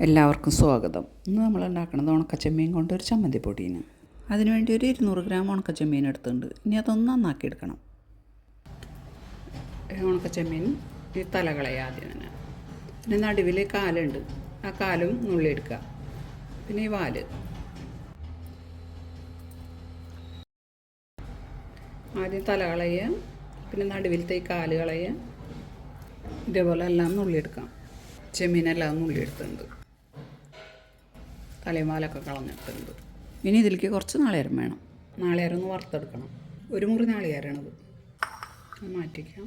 എല്ലാവർക്കും സ്വാഗതം. ഇന്ന് നമ്മൾ ഉണ്ടാക്കുന്നത് ഉണക്കച്ചെമ്മീൻ കൊണ്ട് ഒരു ചമ്മന്തി പൊടിയാണ്. അതിനുവേണ്ടി ഒരു 200 ഗ്രാം ഉണക്കച്ചെമ്മീൻ എടുത്തിട്ടുണ്ട്. ഇനി അതൊന്ന് നന്നാക്കി എടുക്കണം. ഉണക്കച്ചെമ്മീൻ ഈ തലകളയ ആദ്യം തന്നെ. പിന്നെ നടുവിൽ കാലുണ്ട്, ആ കാലും നുള്ളിയെടുക്കുക. പിന്നെ ഈ വാല് ആദ്യം തല കളയുക, പിന്നെ നടുവിലത്തെ ഈ കാല് കളയുക. ഇതേപോലെ എല്ലാം നുള്ളിയെടുക്കാം. ചെമ്മീനെല്ലാം നുള്ളിയെടുത്തിട്ടുണ്ട്, തലയും വാലൊക്കെ കളഞ്ഞിട്ടുണ്ട്. ഇനി ഇതിലേക്ക് കുറച്ച് നാളികേരം വേണം. നാളികേരം ഒന്ന് വറുത്തെടുക്കണം. ഒരു മുറി നാളികേരമാണത്, മാറ്റിക്കാം.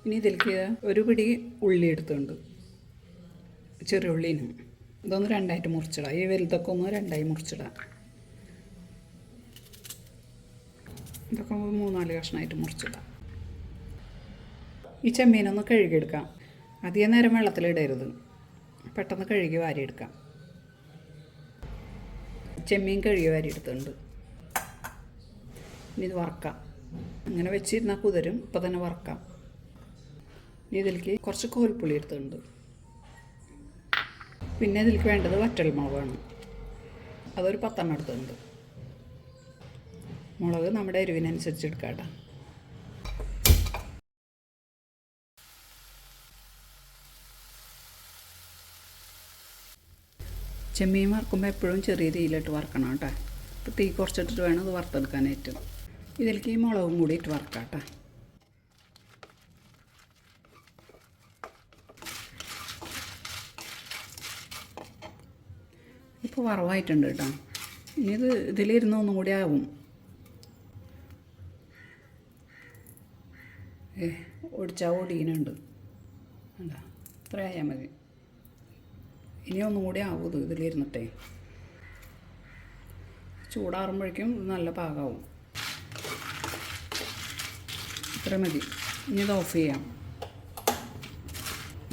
ഇനി ഇതിലേക്ക് ഒരു പിടി ഉള്ളി എടുത്തുണ്ട്, ചെറിയ ഉള്ളിനും. ഇതൊന്ന് രണ്ടായിട്ട് മുറിച്ചിടാം. ഈ വലുതൊക്കെ ഒന്ന് രണ്ടായി മുറിച്ചിടാം. ഇതൊക്കെ 3-4 കഷ്ണമായിട്ട് മുറിച്ചിടാം. ഈ ചെമ്മീനൊന്ന് കഴുകിയെടുക്കാം. അധികം നേരം വെള്ളത്തിലിടരുത്, പെട്ടെന്ന് കഴുകി വാരിയെടുക്കാം. ചെമ്മീൻ കഴുകി വാരിയെടുത്തുണ്ട്. ഇനി ഇത് വറക്കാം. അങ്ങനെ വെച്ചിരുന്നാൽ കുതിരും, ഇപ്പം തന്നെ വറക്കാം. ഇനി ഇതിലേക്ക് കുറച്ച് കോൽപ്പുളി എടുത്തുണ്ട്. പിന്നെ ഇതിലേക്ക് വേണ്ടത് വറ്റൽമുളകാണ്. അതൊരു 10 എടുത്തുണ്ട്. മുളക് നമ്മുടെ എരിവിനനുസരിച്ച് എടുക്കാം കേട്ടോ. ചെമ്മീൻ വറുക്കുമ്പോൾ എപ്പോഴും ചെറിയ തീയിലിട്ട് വറക്കണം കേട്ടോ. ഇപ്പോൾ തീ കുറച്ചിട്ടിട്ട് വേണം അത് വറുത്തെടുക്കാനായിട്ട്. ഇതിലേക്ക് ഈ മുളകും കൂടി ഇട്ട് വറക്കാം കേട്ടോ. ഇപ്പോൾ വറവായിട്ടുണ്ട് കേട്ടോ. ഇനി ഇത് ഇതിലിരുന്ന് ഒന്നും കൂടി ആവും. ഒടിച്ചാൽ ഒടിയുന്നുണ്ട്. അല്ല, ഇത്ര ആയാൽ മതി. ഇനി ഒന്നും കൂടി ആവും ഇതിലിരുന്നിട്ടേ. ചൂടാറുമ്പോഴേക്കും നല്ല പാകമാവും. ഇത്ര മതി. ഇനി ഇത് ഓഫ് ചെയ്യാം.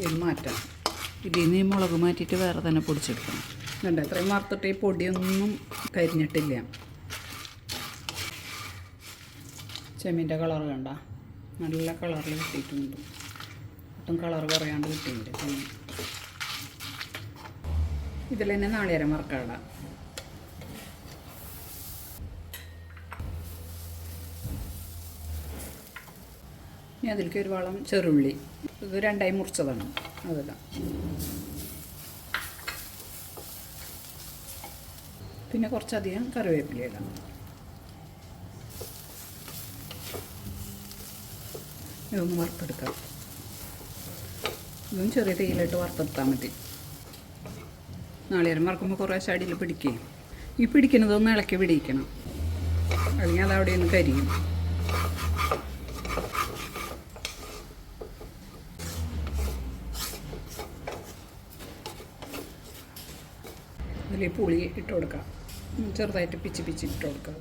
ഇത് മാറ്റാം. ഇതിൽ നിന്ന് ഈ മുളക് മാറ്റിയിട്ട് വേറെ തന്നെ പൊടിച്ചെടുക്കണം. കണ്ടോ, ഇത്രയും വറുത്തിട്ട് ഈ പൊടിയൊന്നും കരിഞ്ഞിട്ടില്ല. ചെമ്മീൻ്റെ കളർ കണ്ട, നല്ല കളറിൽ കിട്ടിയിട്ടുണ്ട്. ഒട്ടും കളർ കുറയാണ്ട് കിട്ടിയിട്ടുണ്ട്. ചെമ്മീൻ ഇതിൽ തന്നെ നാളികേരം വറുക്കാടാം. ഇനി അതിലേക്ക് ഒരു വളം ചെറുള്ളി, ഇത് 2ആയി മുറിച്ചതാണ്, അതെല്ലാം. പിന്നെ കുറച്ചധികം കറിവേപ്പില ഇടാം. ഇതൊന്ന് വറുത്തെടുക്കാം. ഇതും ചെറിയ തീയിലിട്ട് വറുത്തെടുത്താൽ മതി. നാളികേരം വറുക്കുമ്പോൾ കുറേ അടിയിൽ പിടിക്കുകയും ഈ പിടിക്കുന്നതൊന്ന് ഇളക്കി പിടിക്കണം, അല്ലെങ്കിൽ അതവിടെ ഒന്ന് കരിയും. അതിൽ പുളി ഇട്ട് കൊടുക്കാം. ചെറുതായിട്ട് പിച്ച് ഇട്ട് കൊടുക്കാം.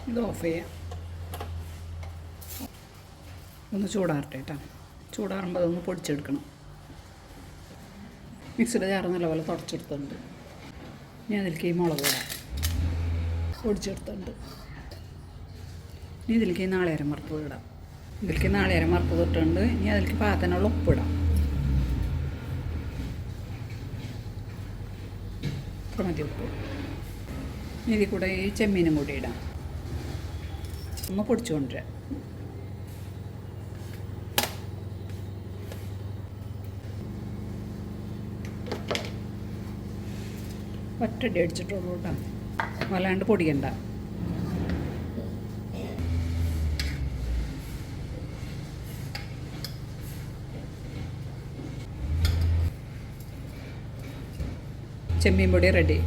ഇത് ഓഫ് ചെയ്യാം. ഒന്ന് ചൂടാറട്ടെ കേട്ടോ. ചൂടാറുമ്പോൾ അതൊന്ന് പൊടിച്ചെടുക്കണം. മിക്സിയുടെ ജാറ് നല്ലപോലെ തുടച്ചെടുത്തുണ്ട്. ഇനി അതിലേക്ക് ഈ മുളക് ഇടാം, പൊടിച്ചെടുത്തുണ്ട്. ഇനി ഇതിലേക്ക് ഈ നാളികേരം വറുത്തത് ഇടാം. ഇതിലേക്ക് നാളികേരം വറുത്തത് ഇട്ടുണ്ട്. ഇനി അതിലേക്ക് പാകത്തിനുള്ള ഉപ്പിടാം. ഇത്ര മതി ഉപ്പ്. ഇനി ഇതിൽ കൂടെ ഈ ചെമ്മീനും കൂടി ഇടാം. ഒന്ന് പൊടിച്ചു കൊണ്ടുവരാം. ഒറ്റടി അടിച്ചിട്ടുള്ളൂ കേട്ടോ, വല്ലാണ്ട് പൊടിയണ്ട. ചെമ്മീൻ പൊടി റെഡി.